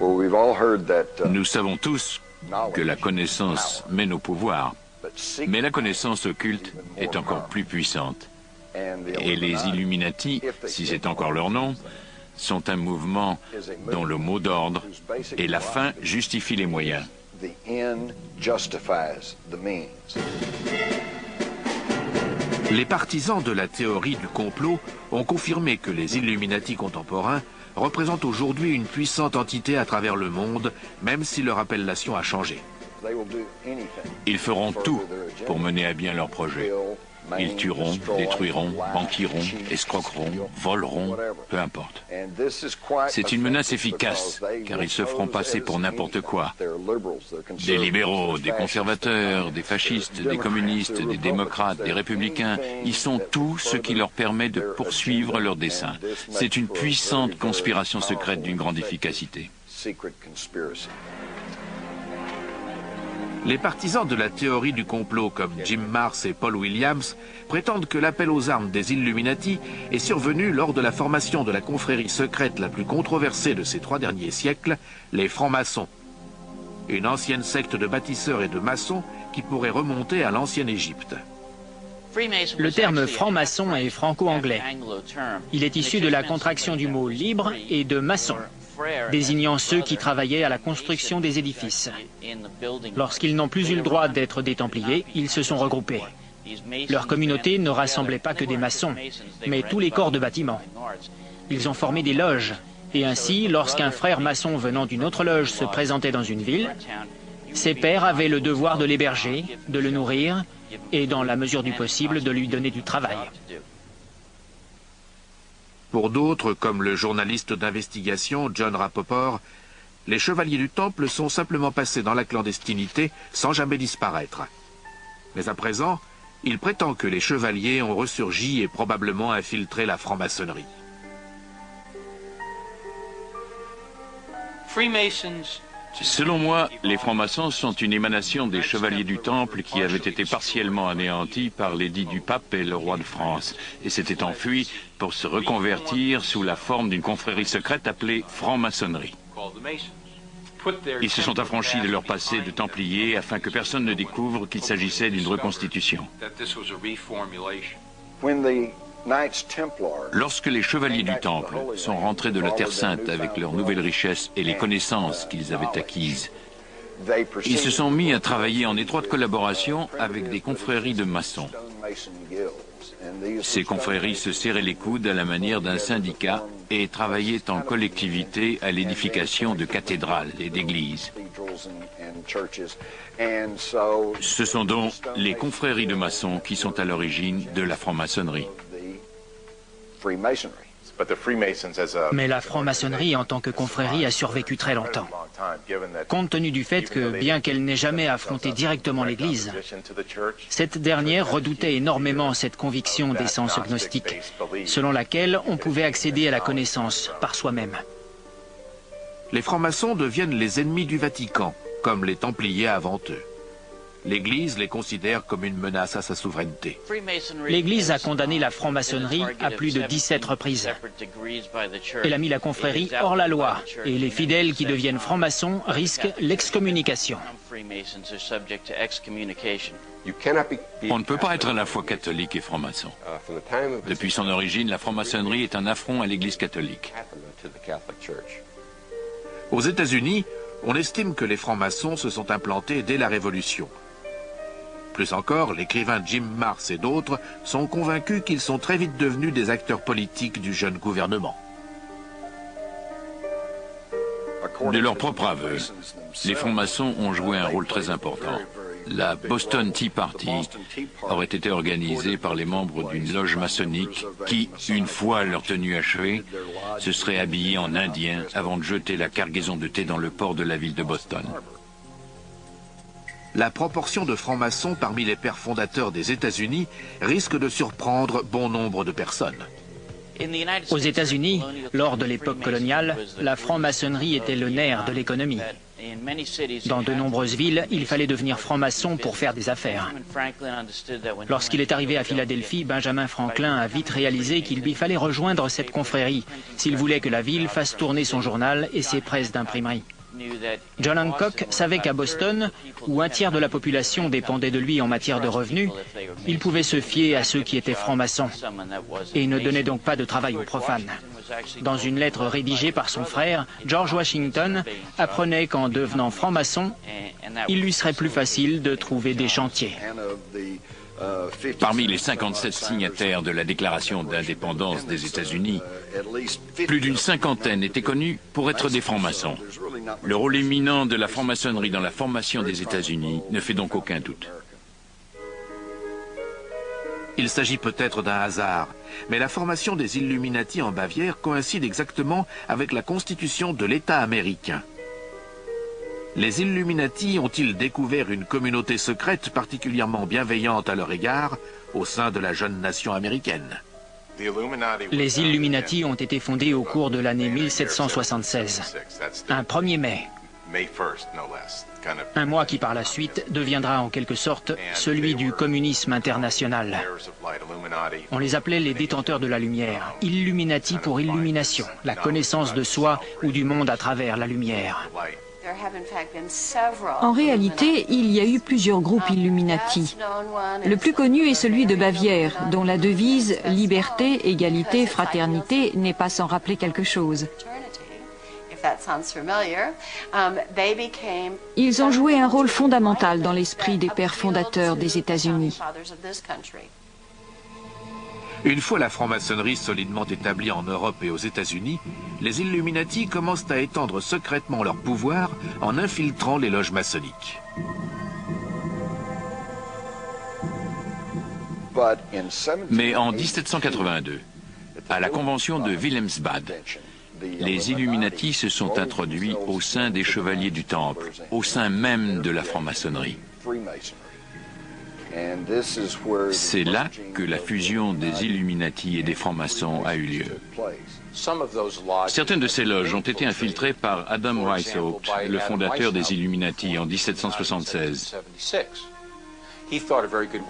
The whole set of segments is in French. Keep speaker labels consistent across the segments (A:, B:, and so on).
A: Nous savons tous que la connaissance mène au pouvoir, mais la connaissance occulte est encore plus puissante. Et les Illuminati, si c'est encore leur nom, sont un mouvement dont le mot d'ordre est la fin justifie les moyens.
B: Les partisans de la théorie du complot ont confirmé que les Illuminati contemporains représentent aujourd'hui une puissante entité à travers le monde, même si leur appellation a changé.
A: Ils feront tout pour mener à bien leur projet. Ils tueront, détruiront, banqueront, escroqueront, voleront, peu importe. C'est une menace efficace, car ils se feront passer pour n'importe quoi. Des libéraux, des conservateurs, des fascistes, des communistes, des démocrates, des républicains, ils sont tout ce qui leur permet de poursuivre leurs desseins. C'est une puissante conspiration secrète d'une grande efficacité.
B: Les partisans de la théorie du complot comme Jim Marrs et Paul Williams prétendent que l'appel aux armes des Illuminati est survenu lors de la formation de la confrérie secrète la plus controversée de ces 3 derniers siècles, les francs-maçons. Une ancienne secte de bâtisseurs et de maçons qui pourrait remonter à l'ancienne Égypte.
C: Le terme franc-maçon est franco-anglais. Il est issu de la contraction du mot libre et de maçon, désignant ceux qui travaillaient à la construction des édifices. Lorsqu'ils n'ont plus eu le droit d'être des Templiers, ils se sont regroupés. Leur communauté ne rassemblait pas que des maçons, mais tous les corps de bâtiment. Ils ont formé des loges, et ainsi, lorsqu'un frère maçon venant d'une autre loge se présentait dans une ville, ses pairs avaient le devoir de l'héberger, de le nourrir, et dans la mesure du possible, de lui donner du travail.
B: Pour d'autres, comme le journaliste d'investigation John Rappaport, les chevaliers du Temple sont simplement passés dans la clandestinité sans jamais disparaître. Mais à présent, il prétend que les chevaliers ont ressurgi et probablement infiltré la franc-maçonnerie.
A: Selon moi, les francs-maçons sont une émanation des chevaliers du Temple qui avaient été partiellement anéantis par l'édit du pape et le roi de France, et s'étaient enfuis pour se reconvertir sous la forme d'une confrérie secrète appelée franc-maçonnerie. Ils se sont affranchis de leur passé de Templiers afin que personne ne découvre qu'il s'agissait d'une reconstitution. Lorsque les chevaliers du Temple sont rentrés de la Terre Sainte avec leurs nouvelles richesses et les connaissances qu'ils avaient acquises, ils se sont mis à travailler en étroite collaboration avec des confréries de maçons. Ces confréries se serraient les coudes à la manière d'un syndicat et travaillaient en collectivité à l'édification de cathédrales et d'églises. Ce sont donc les confréries de maçons qui sont à l'origine de la franc-maçonnerie.
C: Mais la franc-maçonnerie en tant que confrérie a survécu très longtemps. Compte tenu du fait que, bien qu'elle n'ait jamais affronté directement l'Église, cette dernière redoutait énormément cette conviction d'essence gnostique, selon laquelle on pouvait accéder à la connaissance par soi-même.
B: Les francs-maçons deviennent les ennemis du Vatican, comme les Templiers avant eux. L'Église les considère comme une menace à sa souveraineté.
C: L'Église a condamné la franc-maçonnerie à plus de 17 reprises. Elle a mis la confrérie hors la loi, et les fidèles qui deviennent francs-maçons risquent l'excommunication.
A: On ne peut pas être à la fois catholique et franc-maçon. Depuis son origine, la franc-maçonnerie est un affront à l'Église catholique.
B: Aux États-Unis, on estime que les francs-maçons se sont implantés dès la Révolution. Plus encore, l'écrivain Jim Marrs et d'autres sont convaincus qu'ils sont très vite devenus des acteurs politiques du jeune gouvernement.
A: De leur propre aveu, les francs-maçons ont joué un rôle très important. La Boston Tea Party aurait été organisée par les membres d'une loge maçonnique qui, une fois leur tenue achevée, se seraient habillés en indiens avant de jeter la cargaison de thé dans le port de la ville de Boston.
B: La proportion de francs-maçons parmi les pères fondateurs des États-Unis risque de surprendre bon nombre de personnes.
C: Aux États-Unis, lors de l'époque coloniale, la franc-maçonnerie était le nerf de l'économie. Dans de nombreuses villes, il fallait devenir franc-maçon pour faire des affaires. Lorsqu'il est arrivé à Philadelphie, Benjamin Franklin a vite réalisé qu'il lui fallait rejoindre cette confrérie s'il voulait que la ville fasse tourner son journal et ses presses d'imprimerie. John Hancock savait qu'à Boston, où un tiers de la population dépendait de lui en matière de revenus, il pouvait se fier à ceux qui étaient francs-maçons et ne donnait donc pas de travail aux profanes. Dans une lettre rédigée par son frère, George Washington apprenait qu'en devenant franc-maçon, il lui serait plus facile de trouver des chantiers.
A: Parmi les 57 signataires de la Déclaration d'indépendance des États-Unis, plus d'une cinquantaine étaient connus pour être des francs-maçons. Le rôle éminent de la franc-maçonnerie dans la formation des États-Unis ne fait donc aucun doute.
B: Il s'agit peut-être d'un hasard, mais la formation des Illuminati en Bavière coïncide exactement avec la constitution de l'État américain. Les Illuminati ont-ils découvert une communauté secrète particulièrement bienveillante à leur égard au sein de la jeune nation américaine?
C: Les Illuminati ont été fondés au cours de l'année 1776, un 1er mai. Un mois qui par la suite deviendra en quelque sorte celui du communisme international. On les appelait les détenteurs de la lumière, Illuminati pour illumination, la connaissance de soi ou du monde à travers la lumière.
D: En réalité, il y a eu plusieurs groupes Illuminati. Le plus connu est celui de Bavière, dont la devise « Liberté, égalité, fraternité » n'est pas sans rappeler quelque chose. Ils ont joué un rôle fondamental dans l'esprit des pères fondateurs des États-Unis.
B: Une fois la franc-maçonnerie solidement établie en Europe et aux États-Unis, les Illuminati commencent à étendre secrètement leur pouvoir en infiltrant les loges maçonniques.
A: Mais en 1782, à la convention de Wilhelmsbad, les Illuminati se sont introduits au sein des chevaliers du Temple, au sein même de la franc-maçonnerie. C'est là que la fusion des Illuminati et des francs-maçons a eu lieu. Certaines de ces loges ont été infiltrées par Adam Weishaupt, le fondateur des Illuminati, en 1776.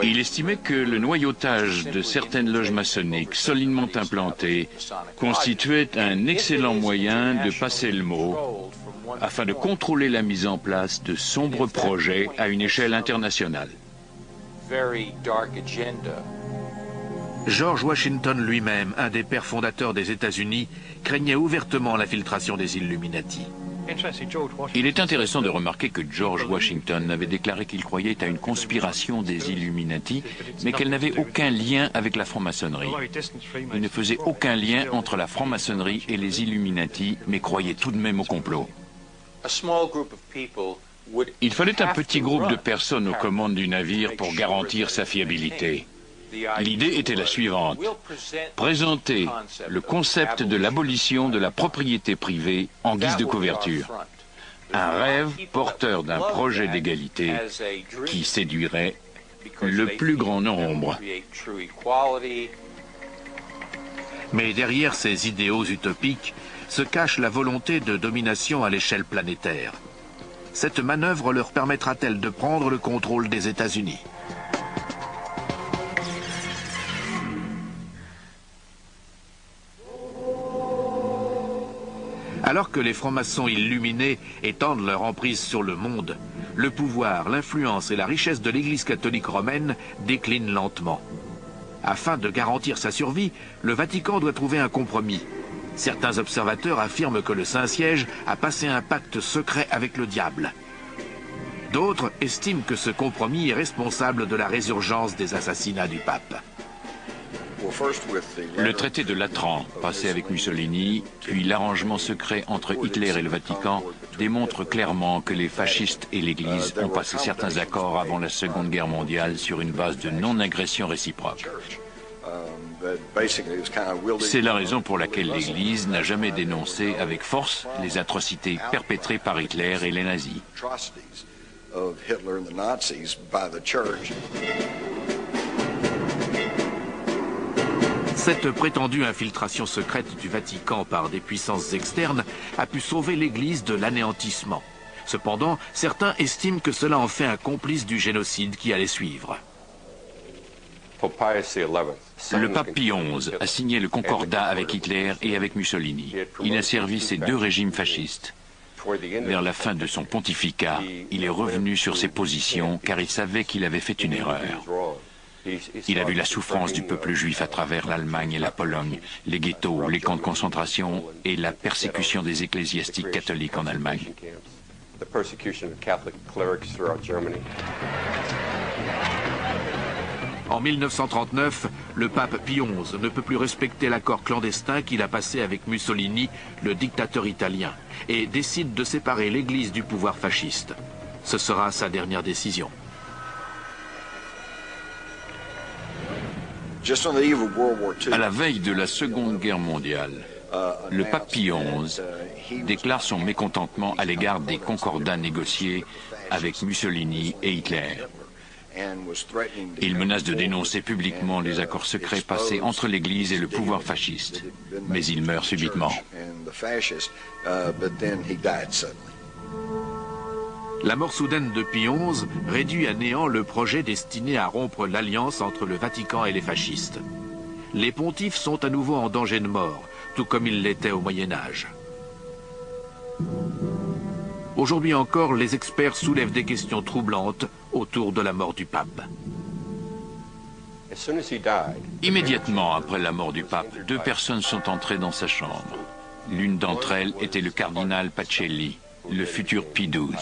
A: Il estimait que le noyautage de certaines loges maçonniques solidement implantées constituait un excellent moyen de passer le mot afin de contrôler la mise en place de sombres projets à une échelle internationale.
B: George Washington lui-même, un des pères fondateurs des États-Unis, craignait ouvertement l'infiltration des Illuminati.
A: Il est intéressant de remarquer que George Washington avait déclaré qu'il croyait à une conspiration des Illuminati, mais qu'elle n'avait aucun lien avec la franc-maçonnerie. Il ne faisait aucun lien entre la franc-maçonnerie et les Illuminati, mais croyait tout de même au complot. Il fallait un petit groupe de personnes aux commandes du navire pour garantir sa fiabilité. L'idée était la suivante: présenter le concept de l'abolition de la propriété privée en guise de couverture. Un rêve porteur d'un projet d'égalité qui séduirait le plus grand nombre.
B: Mais derrière ces idéaux utopiques se cache la volonté de domination à l'échelle planétaire. Cette manœuvre leur permettra-t-elle de prendre le contrôle des États-Unis? Alors que les francs-maçons illuminés étendent leur emprise sur le monde, le pouvoir, l'influence et la richesse de l'Église catholique romaine déclinent lentement. Afin de garantir sa survie, le Vatican doit trouver un compromis. Certains observateurs affirment que le Saint-Siège a passé un pacte secret avec le diable. D'autres estiment que ce compromis est responsable de la résurgence des assassinats du pape.
A: Le traité de Latran, passé avec Mussolini, puis l'arrangement secret entre Hitler et le Vatican, démontrent clairement que les fascistes et l'Église ont passé certains accords avant la Seconde Guerre mondiale sur une base de non-agression réciproque. C'est la raison pour laquelle l'Église n'a jamais dénoncé avec force les atrocités perpétrées par Hitler et les nazis.
B: Cette prétendue infiltration secrète du Vatican par des puissances externes a pu sauver l'Église de l'anéantissement. Cependant, certains estiment que cela en fait un complice du génocide qui allait suivre.
A: Le pape Pie XI a signé le concordat avec Hitler et avec Mussolini. Il a servi ces deux régimes fascistes. Vers la fin de son pontificat, il est revenu sur ses positions car il savait qu'il avait fait une erreur. Il a vu la souffrance du peuple juif à travers l'Allemagne et la Pologne, les ghettos, les camps de concentration et la persécution des ecclésiastiques catholiques en Allemagne.
B: En 1939, le pape Pie XI ne peut plus respecter l'accord clandestin qu'il a passé avec Mussolini, le dictateur italien, et décide de séparer l'Église du pouvoir fasciste. Ce sera sa dernière décision.
A: À la veille de la Seconde Guerre mondiale, le pape Pie XI déclare son mécontentement à l'égard des concordats négociés avec Mussolini et Hitler. Il menace de dénoncer publiquement les accords secrets passés entre l'Église et le pouvoir fasciste, mais il meurt subitement.
B: La mort soudaine de Pie XI réduit à néant le projet destiné à rompre l'alliance entre le Vatican et les fascistes. Les pontifes sont à nouveau en danger de mort, tout comme ils l'étaient au Moyen-Âge. Aujourd'hui encore, les experts soulèvent des questions troublantes autour de la mort du pape.
A: Immédiatement après la mort du pape, deux personnes sont entrées dans sa chambre. L'une d'entre elles était le cardinal Pacelli, le futur Pie XII,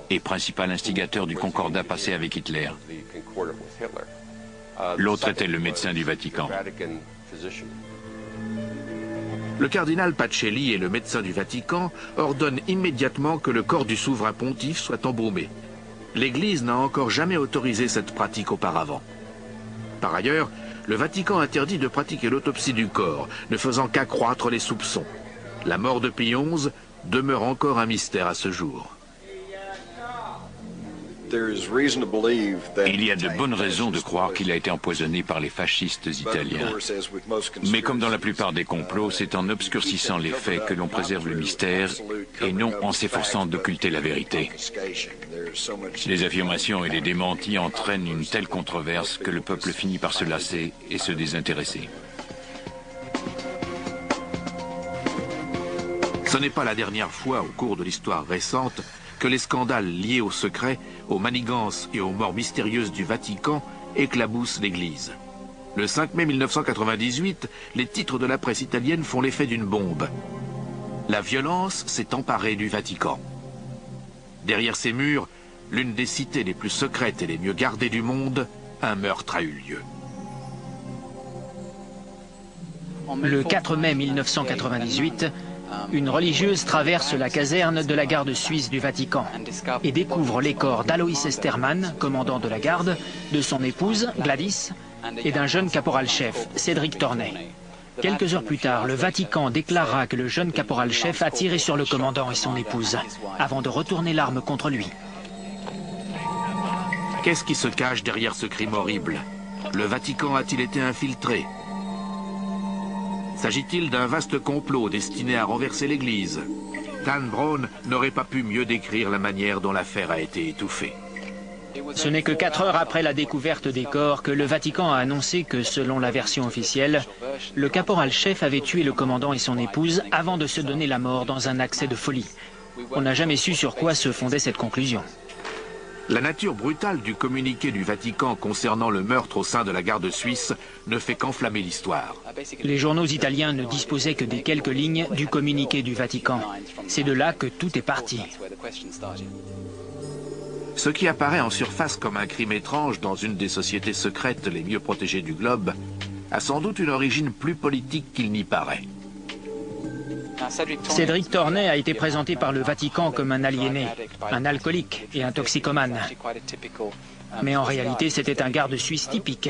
A: et principal instigateur du concordat passé avec Hitler. L'autre était le médecin du Vatican.
B: Le cardinal Pacelli et le médecin du Vatican ordonnent immédiatement que le corps du souverain pontife soit embaumé. L'Église n'a encore jamais autorisé cette pratique auparavant. Par ailleurs, le Vatican interdit de pratiquer l'autopsie du corps, ne faisant qu'accroître les soupçons. La mort de Pie XI demeure encore un mystère à ce jour.
A: Il y a de bonnes raisons de croire qu'il a été empoisonné par les fascistes italiens. Mais comme dans la plupart des complots, c'est en obscurcissant les faits que l'on préserve le mystère et non en s'efforçant d'occulter la vérité. Les affirmations et les démentis entraînent une telle controverse que le peuple finit par se lasser et se désintéresser.
B: Ce n'est pas la dernière fois au cours de l'histoire récente que les scandales liés au secret, aux manigances et aux morts mystérieuses du Vatican éclaboussent l'Église. Le 5 mai 1998, les titres de la presse italienne font l'effet d'une bombe. La violence s'est emparée du Vatican. Derrière ces murs, l'une des cités les plus secrètes et les mieux gardées du monde, un meurtre a eu lieu.
C: Le 4 mai 1998, une religieuse traverse la caserne de la garde suisse du Vatican et découvre les corps d'Alois Estermann, commandant de la garde, de son épouse, Gladys, et d'un jeune caporal-chef, Cédric Tornet. Quelques heures plus tard, le Vatican déclara que le jeune caporal-chef a tiré sur le commandant et son épouse, avant de retourner l'arme contre lui.
B: Qu'est-ce qui se cache derrière ce crime horrible? Le Vatican a-t-il été infiltré? S'agit-il d'un vaste complot destiné à renverser l'Église? Dan Brown n'aurait pas pu mieux décrire la manière dont l'affaire a été étouffée.
C: Ce n'est que 4 heures après la découverte des corps que le Vatican a annoncé que, selon la version officielle, le caporal-chef avait tué le commandant et son épouse avant de se donner la mort dans un accès de folie. On n'a jamais su sur quoi se fondait cette conclusion.
B: La nature brutale du communiqué du Vatican concernant le meurtre au sein de la garde suisse ne fait qu'enflammer l'histoire.
C: Les journaux italiens ne disposaient que des quelques lignes du communiqué du Vatican. C'est de là que tout est parti.
B: Ce qui apparaît en surface comme un crime étrange dans une des sociétés secrètes les mieux protégées du globe a sans doute une origine plus politique qu'il n'y paraît.
C: Cédric Tornet a été présenté par le Vatican comme un aliéné, un alcoolique et un toxicomane. Mais en réalité, c'était un garde suisse typique.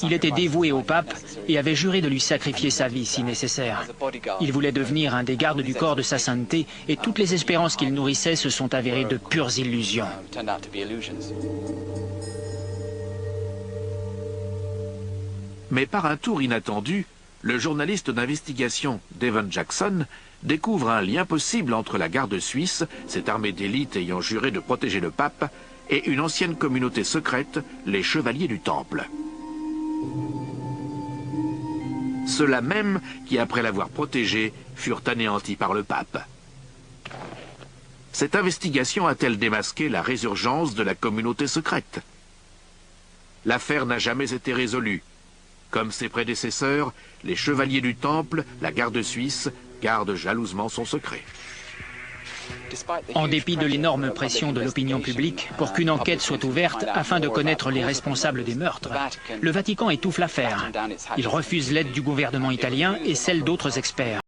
C: Il était dévoué au pape et avait juré de lui sacrifier sa vie si nécessaire. Il voulait devenir un des gardes du corps de sa sainteté et toutes les espérances qu'il nourrissait se sont avérées de pures illusions.
B: Mais par un tour inattendu, le journaliste d'investigation Devon Jackson découvre un lien possible entre la garde suisse, cette armée d'élite ayant juré de protéger le pape, et une ancienne communauté secrète, les Chevaliers du Temple. Ceux-là même qui, après l'avoir protégé, furent anéantis par le pape. Cette investigation a-t-elle démasqué la résurgence de la communauté secrète? L'affaire n'a jamais été résolue. Comme ses prédécesseurs, les Chevaliers du Temple, la garde suisse, gardent jalousement son secret.
C: En dépit de l'énorme pression de l'opinion publique pour qu'une enquête soit ouverte afin de connaître les responsables des meurtres, le Vatican étouffe l'affaire. Il refuse l'aide du gouvernement italien et celle d'autres experts.